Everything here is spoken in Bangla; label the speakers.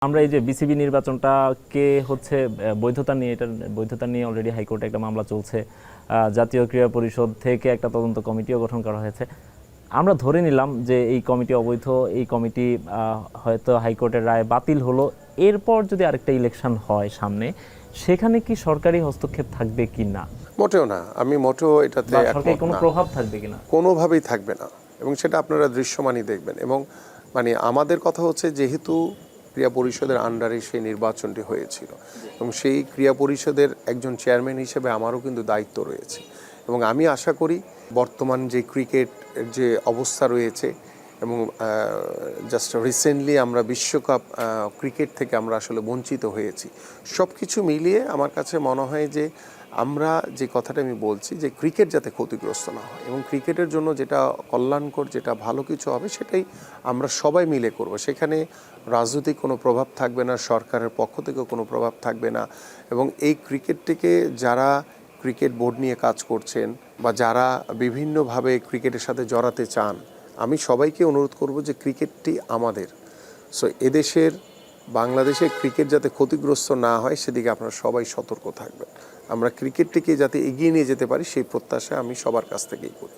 Speaker 1: আমরা এই যে বিসিবি নির্বাচনটাকে হচ্ছে বৈধতা নিয়ে অলরেডি হাইকোর্টে একটা মামলা চলছে। জাতীয় ক্রীড়া পরিষদ থেকে একটা তদন্ত কমিটিও গঠন করা হয়েছে। আমরা ধরে নিলাম যে এই কমিটি অবৈধ, এই কমিটি হয়তো হাইকোর্টের রায় বাতিল হলো। এরপর যদি আরেকটা ইলেকশন হয় সামনে, সেখানে কি সরকারি হস্তক্ষেপ থাকবে কি না?
Speaker 2: মোটেও না, আমি মোটেও এটাতে
Speaker 1: সরকারি
Speaker 2: একমত
Speaker 1: কোনো
Speaker 2: না।
Speaker 1: প্রভাব থাকবে কিনা?
Speaker 2: কোনোভাবেই থাকবে না, এবং সেটা আপনারা দৃশ্যমানই দেখবেন। এবং আমাদের কথা হচ্ছে, যেহেতু ক্রীড়া পরিষদের আন্ডারে সেই নির্বাচনটি হয়েছিল এবং সেই ক্রীড়া পরিষদের একজন চেয়ারম্যান হিসেবে আমারও কিন্তু দায়িত্ব রয়েছে। এবং আমি আশা করি বর্তমান যে ক্রিকেট যে অবস্থা রয়েছে, এবং জাস্ট রিসেন্টলি আমরা বিশ্বকাপ ক্রিকেট থেকে আমরা আসলে বঞ্চিত হয়েছি, সব কিছু মিলিয়ে আমার কাছে মনে হয় যে আমরা যে কথাটা আমি বলছি, যে ক্রিকেট যাতে ক্ষতিগ্রস্ত না হয় এবং ক্রিকেটের জন্য যেটা কল্যাণকর, যেটা ভালো কিছু হবে, সেটাই আমরা সবাই মিলে করব। সেখানে রাজনৈতিক কোনো প্রভাব থাকবে না, সরকারের পক্ষ থেকেও কোনো প্রভাব থাকবে না। এবং এই ক্রিকেটটিকে যারা ক্রিকেট বোর্ড নিয়ে কাজ করছেন বা যারা বিভিন্নভাবে ক্রিকেটের সাথে জড়াতে চান, আমি সবাইকে অনুরোধ করব যে ক্রিকেটটি আমাদের। সো এদেশের বাংলাদেশের ক্রিকেট যাতে ক্ষতিগ্রস্ত না হয়, সেদিকে আপনারা সবাই সতর্ক থাকবেন। আমরা ক্রিকেটটিকে যাতে এগিয়ে নিয়ে যেতে পারি, সেই প্রত্যাশা আমি সবার কাছ থেকেই করি।